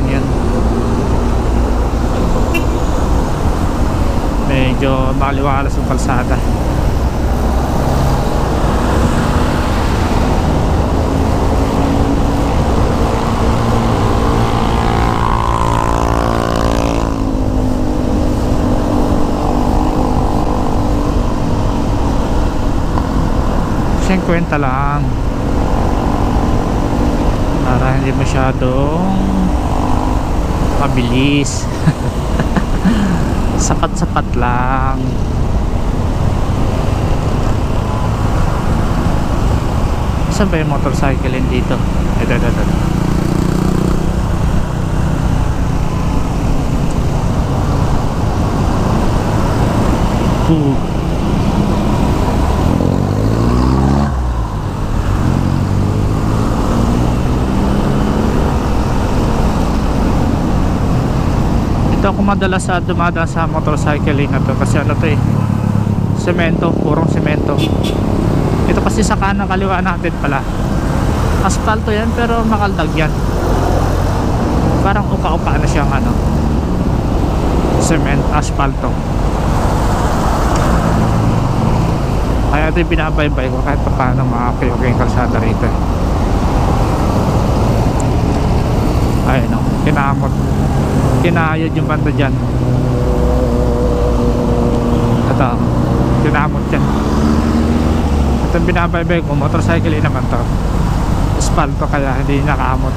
yun. Medyo maliwalas yung kalsada. Kwenta lang para hindi masyadong mabilis. Sapat-sapat lang. Saan ba yung motorcycle dito? Ito. Dito ako madalas sa dumadaan sa motorcycling na to kasi ano to semento, purong semento. Ito kasi sa kanan kaliwa natin pala asfalto yan pero makaldag yan, parang uka-uka na siyang ano, cement, asfalto. Kaya ito yung binabaybay ko kahit pa paano makakayog yung kalsada rito. Ayun o, kinayod yung banda dyan. Ito, kinamot yan. Ito yung binabaybay ko, motorcycle naman to, asfalto kaya hindi nakamot,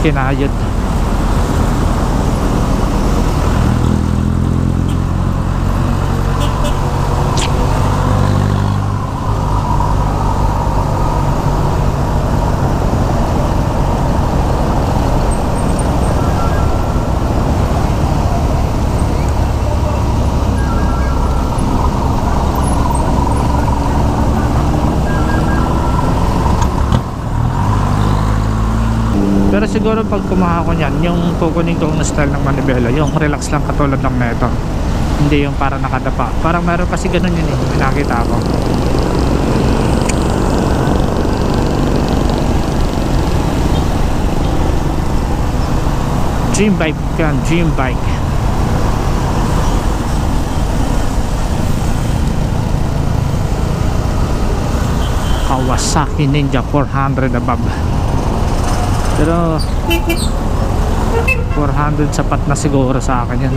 kinayod. Pero siguro pag kumaha ko niyan, yung kukunin kong style ng manibela, yung relax lang katulad ng neto, hindi yung para nakadapa. Parang meron kasi ganun yun may nakita ko. Dream bike yan, dream bike. Kawasaki Ninja 400 above. Pero 400 sapat na siguro sa akin yan.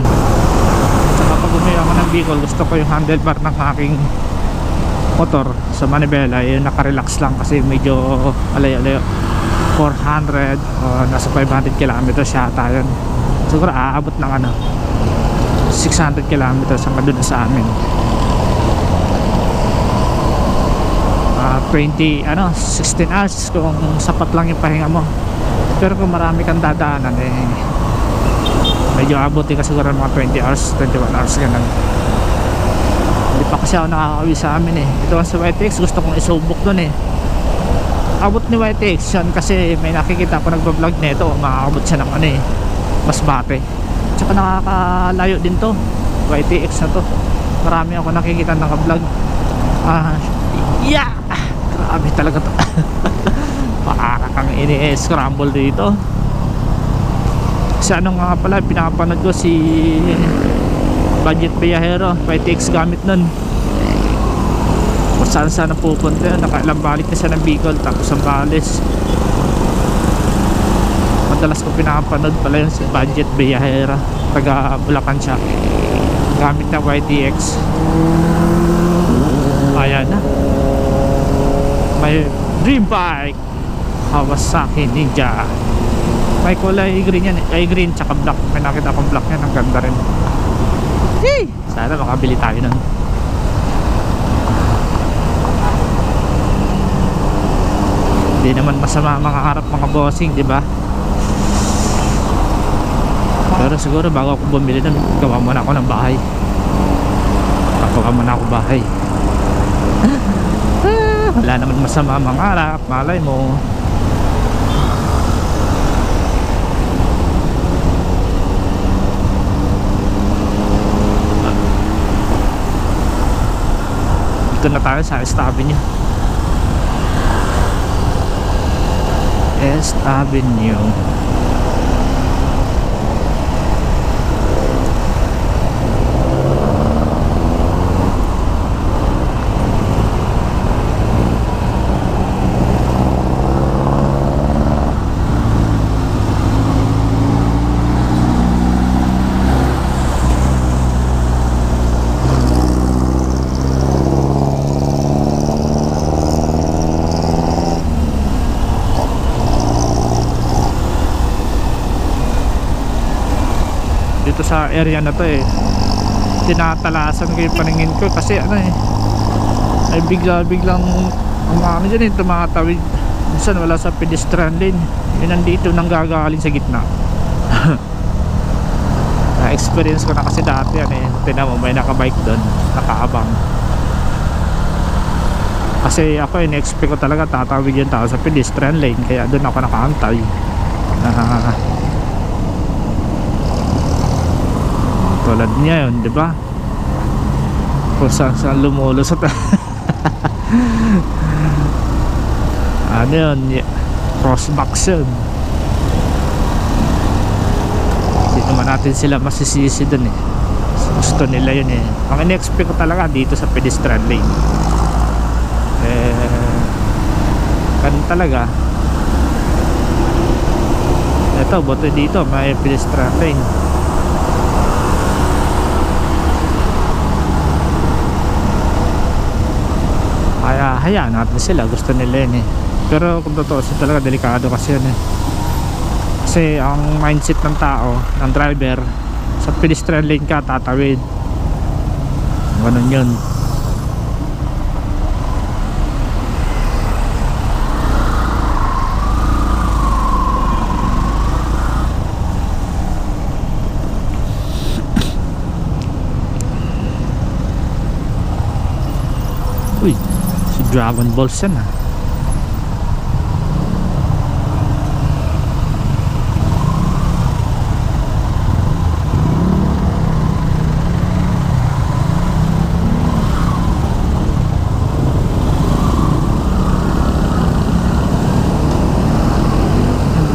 Saka pag umuwi ako ng Bicol, gusto ko yung handlebar ng aking motor sa manibela yung nakarelax lang kasi medyo alayo-alayo. 400 nasa 500 kilometers yata yun. Siguro aabot ng ano 600 kilometers hanggang doon sa amin. 16 hours kung sapat lang yung pahinga mo. Pero kung marami kang dadaanan medyo abutin ka siguro mga 20 hours, 21 hours ganun. Hindi pa kasi ako nakakauwi sa amin Ito sa YTX gusto kong isubok dun abot ni YTX yan kasi may nakikita ko nagbablog nito, makakabot siya ng Masbate. Tsaka nakakalayo din to YTX na to, marami ako nakikita nakablog. Grabe talaga to. Pakakang ini-scramble dito. Kasi ano nga pala pinapanood ko si Budget Biyahero, YTX gamit nun. Kung saan saan pupunta yun, nakailang balik na siya ng Bicol tapos ang Bales. Madalas ko pinapanood pala yun si Budget Biyahero, taga Bulacan siya, gamit na YTX. Ayan na, may dream bike Kawasaki Ninja. May kulay green yan green tsaka black. May nakita akong black yan, ang ganda rin. Sana makabili tayo nun. Hindi naman masama mga harap mga bossing, di ba? Pero siguro bago ako bumili nun, gawa muna ako ng bahay. Gawa muna ako bahay. Wala naman masama mga harap, malay mo. Dito na tayo sa East Avenue. East Avenue. sa area na to eh. Tinatalasan ko yung paningin ko kasi ano eh, ay biglang ano dyan eh, tumatawid. Minsan wala sa pedestrian lane, yun nandito nang gagaling sa gitna. Na-experience ko na kasi dati yan eh. Tignan mo, may nakabike doon, nakaabang. Kasi ako in-expect ko talaga tatawid yung tao sa pedestrian lane, kaya doon ako nakaantay. Tulad niya yun, di ba? Kung saan lumulusot. Ano yun, crossbox yun. Hindi naman natin sila masisisi dun eh. Gusto nila yun eh. Ang in-expect ko talaga dito sa pedestrian lane ganun talaga. Ito, buti dito may pedestrian lane. Kaya hayaan natin sila, gusto nila yun eh. Pero kung totoo talaga, delikado kasi yun eh. Kasi ang mindset ng tao, ng driver, sa pedestrian lane ka tatawid, ganun yun. Uy, si Dragon Balls yan ah.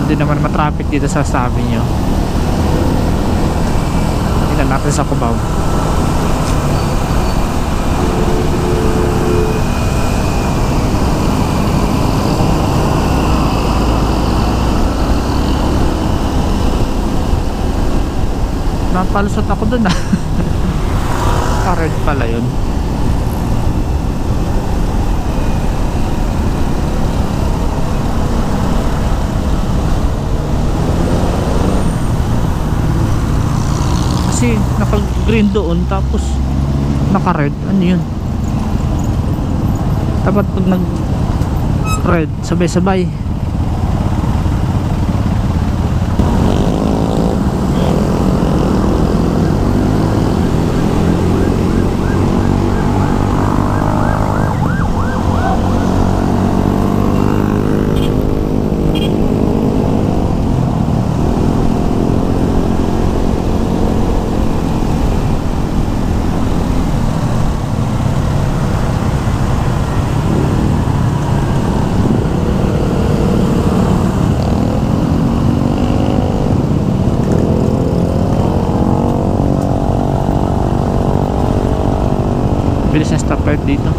Hindi naman matraffic dito sa sabi nyo. Tingnan natin sa Cubao. Napalusot ako dun ah. Red pala yun. Kasi naka green doon tapos naka red. Ano yun? Dapat pag nag red sabay-sabay. Bilis na stoplight dito.